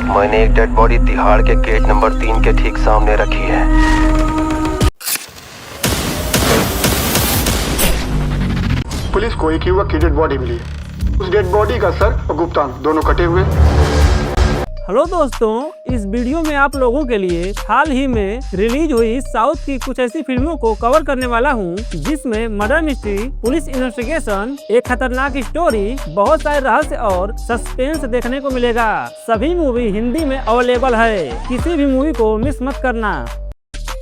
मैंने एक dead body Tihar के गेट नंबर 3 के ठीक सामने रखी है। पुलिस को एक युवक की डेड बॉडी मिली है। उस डेड बॉडी का सर और गुप्तांग दोनों कटे हुए। हेलो दोस्तों, इस वीडियो में आप लोगों के लिए हाल ही में रिलीज हुई साउथ की कुछ ऐसी फिल्मों को कवर करने वाला हूं, जिसमें मर्डर मिस्ट्री, पुलिस इन्वेस्टिगेशन, एक खतरनाक स्टोरी, बहुत सारे रहस्य और सस्पेंस देखने को मिलेगा। सभी मूवी हिंदी में अवेलेबल है, किसी भी मूवी को मिस मत करना।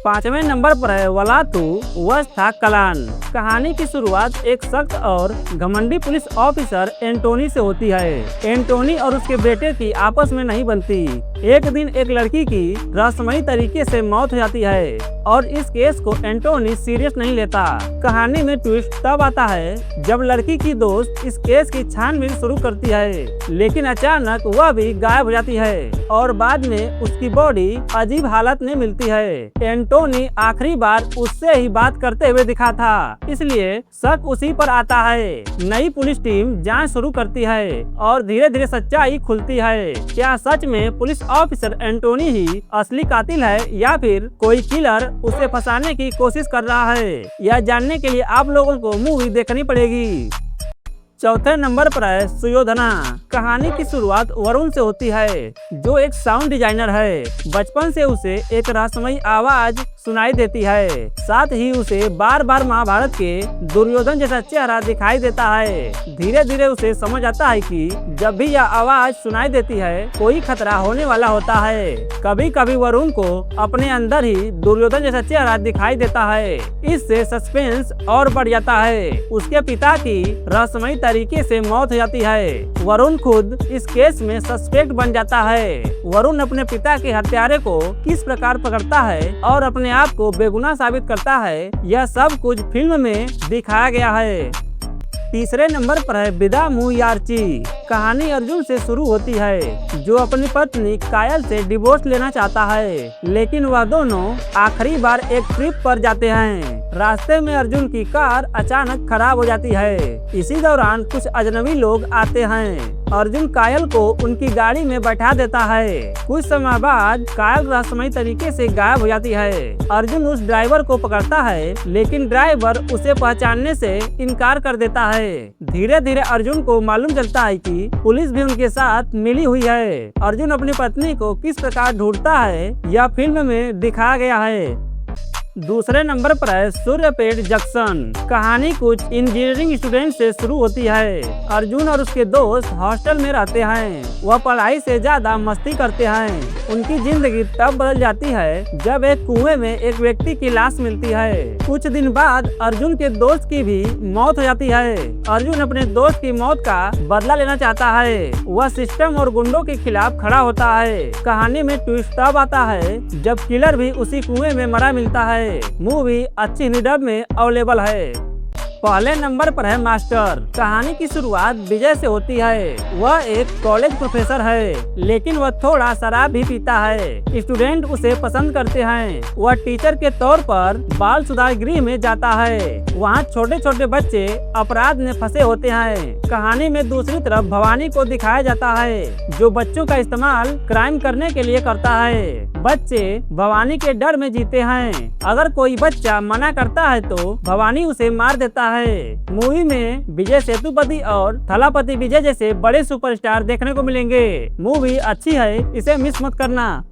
5वें नंबर पर है वलातू वश था कलान। कहानी की शुरुआत एक सख्त और घमंडी पुलिस ऑफिसर एंटोनी से होती है। एंटोनी और उसके बेटे की आपस में नहीं बनती। एक दिन एक लड़की की रहस्यमयी तरीके से मौत हो जाती है और इस केस को एंटोनी सीरियस नहीं लेता। कहानी में ट्विस्ट तब आता है जब लड़की की दोस्त इस केस की छानबीन शुरू करती है, लेकिन अचानक वह भी गायब हो जाती है और बाद में उसकी बॉडी अजीब हालत में मिलती है। एंटोनी आखिरी बार उससे ही बात करते हुए दिखा था, इसलिए शक उसी पर आता है। नई पुलिस टीम जांच शुरू करती है और धीरे धीरे सच्चाई खुलती है। क्या सच में पुलिस ऑफिसर एंटोनी ही असली कातिल है या फिर कोई किलर उसे फंसाने की कोशिश कर रहा है? यह जानने के लिए आप लोगों को मूवी देखनी पड़ेगी। चौथे नंबर पर है सुयोधना। कहानी की शुरुआत वरुण से होती है, जो एक साउंड डिजाइनर है। बचपन से उसे एक रहस्यमयी आवाज सुनाई देती है, साथ ही उसे बार बार महाभारत के दुर्योधन जैसा चेहरा दिखाई देता है। धीरे धीरे उसे समझ आता है कि जब भी यह आवाज सुनाई देती है, कोई खतरा होने वाला होता है। कभी कभी वरुण को अपने अंदर ही दुर्योधन जैसा चेहरा दिखाई देता है। इससे सस्पेंस और बढ़ जाता है। उसके पिता की रहस्यमयी तरीके से मौत हो जाती है। वरुण खुद इस केस में सस्पेक्ट बन जाता है। वरुण अपने पिता के हत्यारे को किस प्रकार पकड़ता है और अपने आप को बेगुनाह साबित करता है, यह सब कुछ फिल्म में दिखाया गया है। तीसरे नंबर पर है विदा मुयार्ची। कहानी अर्जुन से शुरू होती है, जो अपनी पत्नी कायल से डिवोर्स लेना चाहता है, लेकिन वह दोनों आखिरी बार एक ट्रिप पर जाते हैं। रास्ते में अर्जुन की कार अचानक खराब हो जाती है। इसी दौरान कुछ अजनबी लोग आते हैं। अर्जुन कायल को उनकी गाड़ी में बैठा देता है। कुछ समय बाद कायल रहस्यमयी तरीके से गायब हो जाती है। अर्जुन उस ड्राइवर को पकड़ता है, लेकिन ड्राइवर उसे पहचानने से इनकार कर देता है। धीरे धीरे अर्जुन को मालूम चलता है कि पुलिस भी उनके साथ मिली हुई है। अर्जुन अपनी पत्नी को किस प्रकार ढूंढता है, यह फिल्म में दिखाया गया है। दूसरे नंबर पर है सूर्यपेट जंक्शन। कहानी कुछ इंजीनियरिंग स्टूडेंट से शुरू होती है। अर्जुन और उसके दोस्त हॉस्टल में रहते हैं। वह पढ़ाई से ज्यादा मस्ती करते हैं। उनकी जिंदगी तब बदल जाती है जब एक कुएं में एक व्यक्ति की लाश मिलती है। कुछ दिन बाद अर्जुन के दोस्त की भी मौत हो जाती है। अर्जुन अपने दोस्त की मौत का बदला लेना चाहता है। वह सिस्टम और गुंडों के खिलाफ खड़ा होता है। कहानी में ट्विस्ट तब आता है जब किलर भी उसी कुएं में मरा मिलता है। मूवी अच्छी हिंदी डब में अवेलेबल है। पहले नंबर पर है मास्टर। कहानी की शुरुआत विजय से होती है। वह एक कॉलेज प्रोफेसर है, लेकिन वह थोड़ा शराब भी पीता है। स्टूडेंट उसे पसंद करते हैं। वह टीचर के तौर पर बाल सुधार गृह में जाता है। वहाँ छोटे छोटे बच्चे अपराध में फंसे होते हैं। कहानी में दूसरी तरफ भवानी को दिखाया जाता है, जो बच्चों का इस्तेमाल क्राइम करने के लिए करता है। बच्चे भवानी के डर में जीते हैं। अगर कोई बच्चा मना करता है तो भवानी उसे मार देता है। मूवी में विजय सेतुपति और थलापति विजय जैसे बड़े सुपरस्टार देखने को मिलेंगे। मूवी अच्छी है, इसे मिस मत करना।